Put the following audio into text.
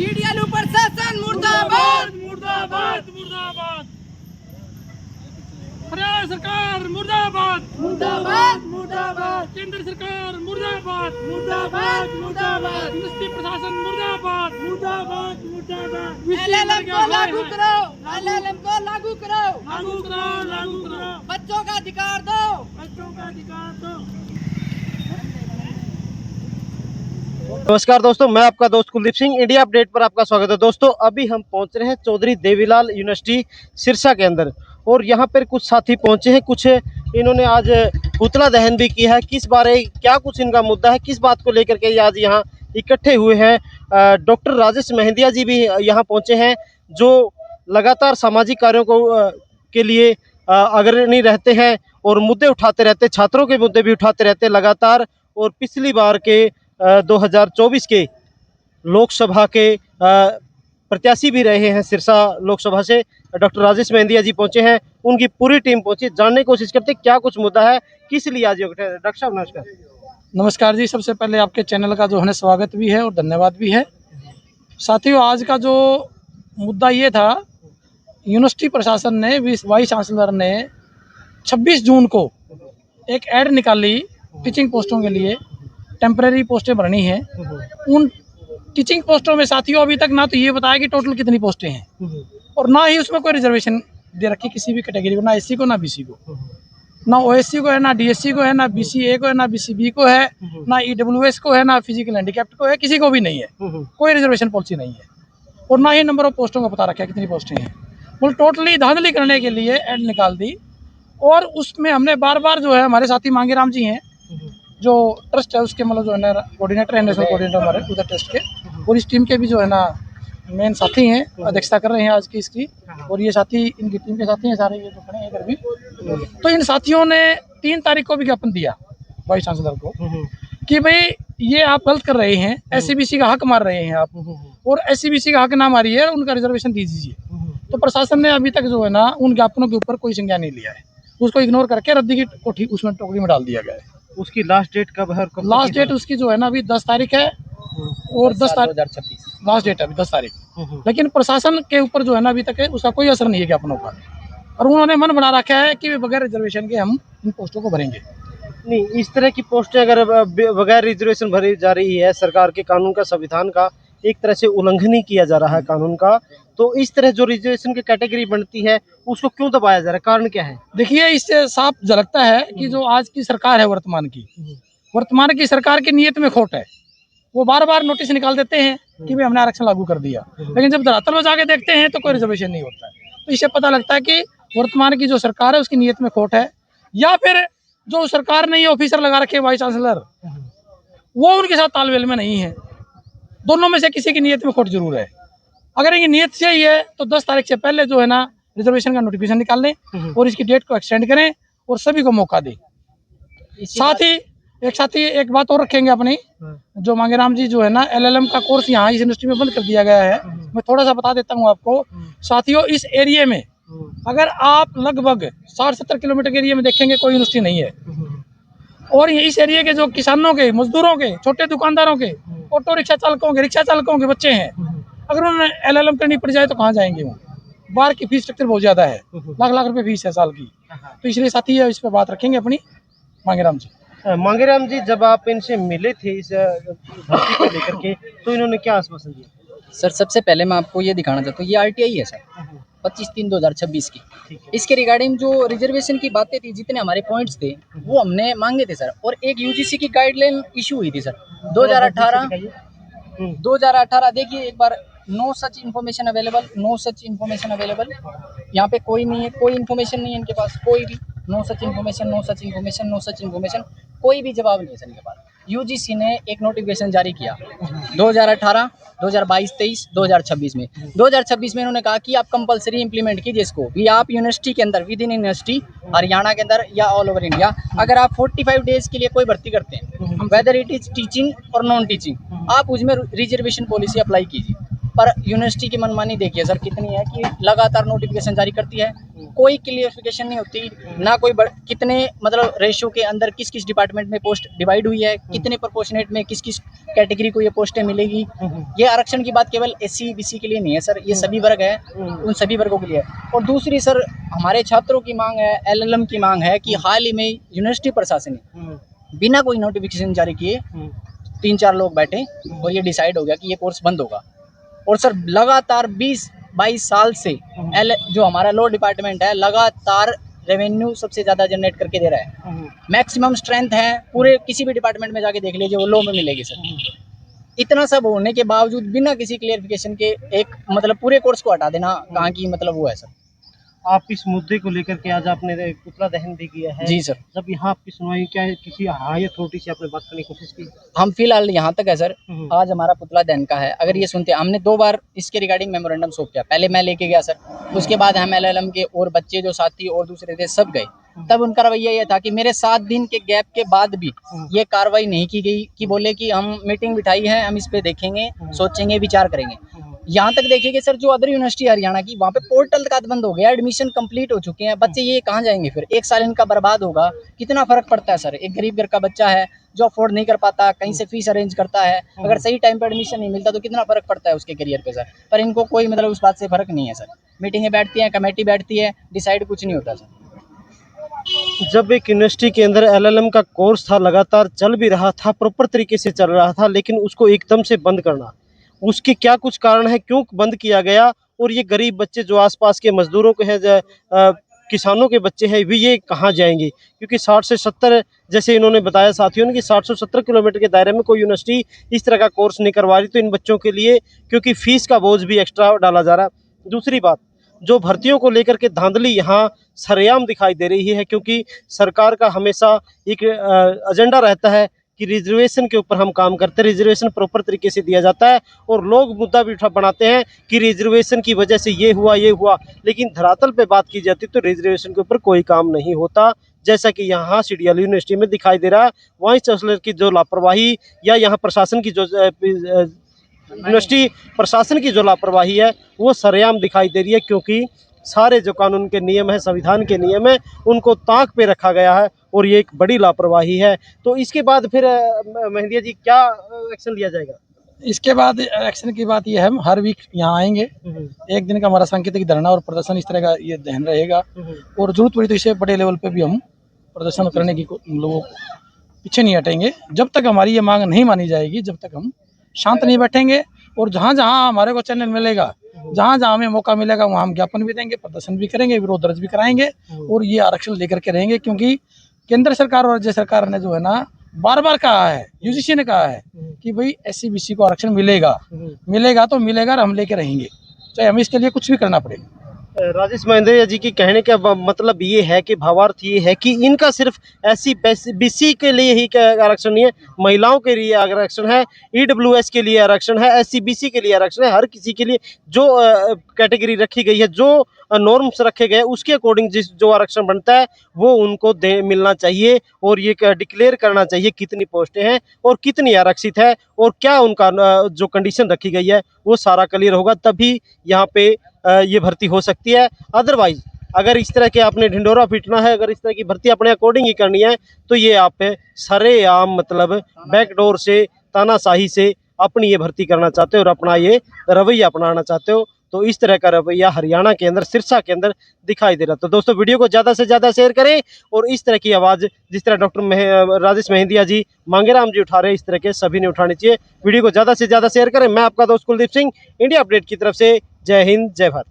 CDLU प्रशासन मुर्दाबाद मुर्दाबाद मुर्दाबाद। हरियाणा सरकार मुर्दाबाद मुर्दाबाद मुर्दाबाद केंद्र सरकार मुर्दाबाद मुर्दाबाद मुर्दाबाद यूनिवर्सिटी प्रशासन मुर्दाबाद मुर्दाबाद मुर्दाबाद विश्व एलएलएम को हाय लागू हाय। करो, एलएलएम को लागू करो, लागू करो लागू करो बच्चों का अधिकार दो, बच्चों का अधिकार दो। नमस्कार दोस्तों, मैं आपका दोस्त कुलदीप सिंह। इंडिया अपडेट पर आपका स्वागत है। दोस्तों अभी हम पहुंच रहे हैं चौधरी देवीलाल यूनिवर्सिटी सिरसा के अंदर, और यहाँ पर कुछ साथी पहुंचे हैं। कुछ इन्होंने आज पुतला दहन भी किया है। किस बारे क्या कुछ इनका मुद्दा है, किस बात को लेकर के ये आज यहाँ इकट्ठे हुए हैं। डॉक्टर राजेश मेहंदिया जी भी यहाँ पहुंचे हैं, जो लगातार सामाजिक कार्यों को के लिए अग्रणी रहते हैं और मुद्दे उठाते रहते, छात्रों के मुद्दे भी उठाते रहते लगातार। और पिछली बार के 2024 के लोकसभा के प्रत्याशी भी रहे हैं सिरसा लोकसभा से। डॉक्टर राजेश मेहंदिया जी पहुंचे हैं, उनकी पूरी टीम पहुंची, जानने की कोशिश करते क्या कुछ मुद्दा है, किस लिए आज इकट्ठे। डॉक्टर साहब नमस्कार। नमस्कार जी, सबसे पहले आपके चैनल का जो है स्वागत भी है और धन्यवाद भी है। साथियों, आज का जो मुद्दा ये था, यूनिवर्सिटी प्रशासन ने वाइस चांसलर ने 26 जून को एक ऐड निकाली टीचिंग पोस्टों के लिए। टेम्परेरी पोस्टें भरनी है। उन टीचिंग पोस्टों में साथियों अभी तक ना तो ये बताया कि टोटल कितनी पोस्टें हैं, और ना ही उसमें कोई रिजर्वेशन दे रखी किसी भी कैटेगरी को, ना एससी को ना बीसी को, ना ओएससी को है, ना डीएससी को है, ना बीसीए को है, ना बीसीबी को है, ना ईडब्ल्यूएस को है, ना फिजिकल हैंडीकैप्ड को है, किसी को भी नहीं है। कोई रिजर्वेशन पॉलिसी नहीं है, और ना ही नंबर ऑफ पोस्टों का पता रखा है कितनी पोस्टें हैं। वो टोटली धांधली करने के लिए ऐड निकाल दी। और उसमें हमने बार बार जो है, हमारे साथी मांगेराम जी हैं जो ट्रस्ट है उसके मतलब जो है ना कोऑर्डिनेटर है, नेशनल कोऑर्डिनेटर हमारे उधर ट्रस्ट के, और इस टीम के भी जो है ना मेन साथी हैं, अध्यक्षता कर रहे हैं आज की इसकी। और ये साथी इनकी टीम के साथी हैं सारे, ये जो खड़े हैं इधर भी। तो इन साथियों ने 3 तारीख को विज्ञापन दिया वाइस चांसलर को कि भाई ये आप गलत कर रहे हैं, एससीबीसी का हक मार रहे हैं आप, और एससीबीसी का हक ना मारिए, उनका रिजर्वेशन दे दीजिए। तो प्रशासन ने अभी तक जो है ना उन ज्ञापनों के ऊपर कोई संज्ञान नहीं लिया है, उसको इग्नोर करके रद्दी की कोठी उसमें टोकरी में डाल दिया गया है। उसकी लास्ट डेट कब है? लास्ट डेट उसकी जो है ना अभी 10 तारीख है, और 10 तारीख 2026 लास्ट डेट है अभी 10 तारीख। लेकिन प्रशासन के ऊपर जो है ना अभी तक है उसका कोई असर नहीं है ज्ञापनों का, और उन्होंने मन बना रखा है कि बगैर रिजर्वेशन के हम इन पोस्टों को भरेंगे। नहीं, इस तरह की पोस्टें अगर बगैर रिजर्वेशन भरी जा रही है, सरकार के कानून का, संविधान का एक तरह से उल्लंघन ही किया जा रहा है कानून का, तो इस तरह जो रिजर्वेशन की कैटेगरी बनती है उसको क्यों दबाया जा रहा है, कारण क्या है? देखिए, इससे साफ झलकता है कि जो आज की सरकार है वर्तमान की सरकार की नीयत में खोट है। वो बार बार नोटिस निकाल देते हैं कि भाई हमने आरक्षण लागू कर दिया, लेकिन जब धरातल में जाके देखते हैं तो कोई रिजर्वेशन नहीं होता है। तो इससे पता लगता है कि वर्तमान की जो सरकार है उसकी नीयत में खोट है, या फिर जो सरकार ने ये ऑफिसर लगा रखे वाइस चांसलर, वो उनके साथ तालमेल में नहीं है। दोनों में से किसी की नीयत में खोट जरूर है। अगर ये नीयत सही है तो 10 तारीख से पहले जो है ना रिजर्वेशन का नोटिफिकेशन निकाल लें और इसकी डेट को एक्सटेंड करें और सभी को मौका दें। साथ ही एक बात और रखेंगे अपनी, जो मांगेराम जी जो है ना एलएलएम का कोर्स यहाँ इस यूनिवर्सिटी में बंद कर दिया गया है। मैं थोड़ा सा बता देता हूँ आपको साथियों, इस एरिया में अगर आप लगभग 60-70 किलोमीटर के एरिया में देखेंगे कोई यूनिवर्सिटी नहीं है। और इस एरिया के जो किसानों के, मजदूरों के, छोटे दुकानदारों के, ऑटो रिक्शा चालकों के, रिक्शा चालकों के बच्चे हैं, अगर उन्हें एलएलएम करनी पड़ जाए तो कहाँ जाएंगे वो? बाहर की फीस स्ट्रक्चर बहुत ज़्यादा है, लाख रुपए फीस है साल की। तो इसलिए साथी इस पर बात रखेंगे अपनी मांगेराम जी। मांगेराम जी, जब आप इनसे मिले थे इस भर्ती को लेकर के, तो इन्होंने क्या आश्वासन दिया? सर, सबसे पहले मैं आपको ये दिखाना चाहता हूँ, ये आरटीआई है सर 25/3/2026 की। इसके रिगार्डिंग जो रिजर्वेशन की बातें थी, जितने हमारे पॉइंट्स थे वो हमने मांगे थे सर। और एक यूजीसी की गाइडलाइन इशू हुई थी सर 2018। देखिए एक बार, no such information available, no such information available. यहाँ पे कोई नहीं है, कोई इन्फॉर्मेशन नहीं है इनके पास, कोई भी। No such information, no such information, no such information, कोई भी जवाब नहीं है सर इनके पास। यूजीसी ने एक नोटिफिकेशन जारी किया 2018, 2022, 23, 2026 में। 2026 में इन्होंने कहा कि आप कंपलसरी इंप्लीमेंट कीजिए इसको भी, आप यूनिवर्सिटी के अंदर, विद इन यूनिवर्सिटी हरियाणा के अंदर या ऑल ओवर इंडिया, अगर आप 45 डेज के लिए कोई भर्ती करते हैं, वेदर इट इज टीचिंग और नॉन टीचिंग, आप उसमें रिजर्वेशन पॉलिसी अप्लाई कीजिए। पर यूनिवर्सिटी की मनमानी देखिए सर कितनी है कि लगातार नोटिफिकेशन जारी करती है, कोई क्लियरिफिकेशन नहीं होती ना, कोई कितने मतलब रेशियो के अंदर किस किस डिपार्टमेंट में पोस्ट डिवाइड हुई है, कितने प्रोपोर्शनेट में किस किस कैटेगरी को ये पोस्टें मिलेगी। ये आरक्षण की बात केवल SC BC के लिए नहीं है सर, ये सभी वर्ग है, उन सभी वर्गों के लिए है। और दूसरी सर, हमारे छात्रों की मांग है, LLM की मांग है कि हाल ही में यूनिवर्सिटी प्रशासन ने बिना कोई नोटिफिकेशन जारी किए 3-4 लोग बैठे और ये डिसाइड हो गया कि ये कोर्स बंद होगा। और सर लगातार 20-22 साल से जो हमारा लॉ डिपार्टमेंट है लगातार रेवेन्यू सबसे ज़्यादा जनरेट करके दे रहा है। मैक्सिमम स्ट्रेंथ है पूरे किसी भी डिपार्टमेंट में जाके देख लीजिए, वो लॉ में मिलेगी सर। इतना सब होने के बावजूद बिना किसी क्लियरिफिकेशन के एक मतलब पूरे कोर्स को हटा देना कहाँ की मतलब वो है सर। आप इस मुद्दे को लेकर के आज आपने पुतला दहन भी किया है। जी सर। जब यहाँ आपकी सुनवाई क्या है, किसी हाई अथॉरिटी से आपने बात करने की कोशिश की? हम फिलहाल यहाँ तक है सर, आज हमारा पुतला दहन का है। अगर ये सुनते, हमने 2 बार इसके रिगार्डिंग मेमोरेंडम सौंप किया। पहले मैं लेके गया सर, उसके बाद हम LLM के और बच्चे जो साथी और दूसरे थे सब गए। तब उनका रवैया ये था कि मेरे 7 दिन के गैप के बाद भी ये कार्रवाई नहीं की गई, कि बोले कि हम मीटिंग बिठाई है, हम इस पे देखेंगे, सोचेंगे, विचार करेंगे। यहाँ तक देखिए सर, जो अदर यूनिवर्सिटी हरियाणा की, वहाँ पे पोर्टल का बंद हो गया, एडमिशन कंप्लीट हो चुके हैं, बच्चे ये कहाँ जाएंगे फिर? 1 साल इनका बर्बाद होगा। कितना फर्क पड़ता है सर? एक गरीब घर का बच्चा है जो अफोर्ड नहीं कर पाता, कहीं से फीस अरेंज करता है, अगर सही टाइम पे एडमिशन नहीं मिलता तो कितना फर्क पड़ता है उसके करियर पे सर। पर इनको कोई मतलब उस बात से फर्क नहीं है सर। मीटिंगें बैठती हैं, कमेटी बैठती है, डिसाइड कुछ नहीं होता सर। जब एक यूनिवर्सिटी के अंदर LLM का कोर्स था, लगातार चल भी रहा था, प्रॉपर तरीके से चल रहा था, लेकिन उसको एकदम से बंद करना, उसके क्या कुछ कारण है, क्यों बंद किया गया? और ये गरीब बच्चे जो आसपास के मजदूरों के हैं, किसानों के बच्चे हैं, भी ये कहाँ जाएंगे? क्योंकि 60 से 70, जैसे इन्होंने बताया साथियों ने, कि 60 से 70 किलोमीटर के दायरे में कोई यूनिवर्सिटी इस तरह का कोर्स नहीं करवा रही, तो इन बच्चों के लिए क्योंकि फीस का बोझ भी एक्स्ट्रा डाला जा रहा है। दूसरी बात, जो भर्तियों को लेकर के धांधली यहाँ सरेआम दिखाई दे रही है, क्योंकि सरकार का हमेशा एक एजेंडा रहता है कि रिजर्वेशन के ऊपर हम काम करते हैं, रिजर्वेशन प्रॉपर तरीके से दिया जाता है, और लोग मुद्दा भी बनाते हैं कि रिजर्वेशन की वजह से ये हुआ, लेकिन धरातल पे बात की जाती तो रिजर्वेशन के ऊपर कोई काम नहीं होता, जैसा कि यहाँ CDL यूनिवर्सिटी में दिखाई दे रहा है। वाइस चांसलर की जो लापरवाही, या यहाँ प्रशासन की जो यूनिवर्सिटी प्रशासन की जो लापरवाही है, वो सरेआम दिखाई दे रही है, क्योंकि सारे जो कानून के नियम है, संविधान के नियम है, उनको ताक पे रखा गया है, और ये एक बड़ी लापरवाही है। तो इसके बाद फिर मेहंदिया जी क्या एक्शन लिया जाएगा? इसके बाद एक्शन की बात यह है, हम हर वीक यहाँ आएंगे। एक दिन का हमारा सांकेतिक धरना और प्रदर्शन इस तरह का ये दहन रहेगा, और जरूरत पड़ी तो इसे बड़े लेवल पे भी हम प्रदर्शन करने की लोगों पीछे नहीं हटेंगे। जब तक हमारी ये मांग नहीं मानी जाएगी, जब तक हम शांत नहीं बैठेंगे। और जहाँ जहाँ हमारे को चैनल मिलेगा, जहाँ जहाँ हमें मौका मिलेगा, वहाँ हम ज्ञापन भी देंगे, प्रदर्शन भी करेंगे, विरोध दर्ज भी कराएंगे, और ये आरक्षण लेकर के रहेंगे। क्योंकि केंद्र सरकार और राज्य सरकार ने जो है ना बार बार कहा है, UGC ने कहा है कि भाई SC BC को आरक्षण मिलेगा तो मिलेगा, और हम लेके रहेंगे, चाहे हमें इसके लिए कुछ भी करना पड़ेगा। राजेश महेंद्रिया जी की कहने का मतलब ये है कि भावार्थ ये है कि इनका सिर्फ SC BC के लिए ही आरक्षण नहीं है, महिलाओं के लिए आरक्षण है, EWS के लिए आरक्षण है, SC BC के लिए आरक्षण है। हर किसी के लिए जो कैटेगरी रखी गई है, जो नॉर्म्स रखे गए, उसके अकॉर्डिंग जो आरक्षण बनता है वो उनको मिलना चाहिए, और ये डिक्लेयर करना चाहिए कितनी पोस्टें हैं और कितनी आरक्षित है, और क्या उनका जो कंडीशन रखी गई है वो सारा क्लियर होगा, तभी यहाँ पे ये भर्ती हो सकती है। अदरवाइज अगर इस तरह के आपने ढिंडोरा पीटना है, अगर इस तरह की भर्ती अपने अकॉर्डिंग ही करनी है, तो ये आप सरेआम मतलब बैकडोर से, तानाशाही से अपनी ये भर्ती करना चाहते हो और अपना ये रवैया अपनाना चाहते हो। तो इस तरह का रवैया हरियाणा के अंदर, सिरसा के अंदर दिखाई दे रहा। तो दोस्तों वीडियो को ज़्यादा से ज़्यादा शेयर करें, और इस तरह की आवाज़ जिस तरह डॉक्टर राजेश महेंदिया जी, मांगेराम जी उठा रहे हैं, इस तरह के सभी ने उठानी चाहिए। वीडियो को ज़्यादा से ज़्यादा शेयर करें। मैं आपका दोस्त कुलदीप सिंह, इंडिया अपडेट की तरफ से। जय हिंद, जय भारत।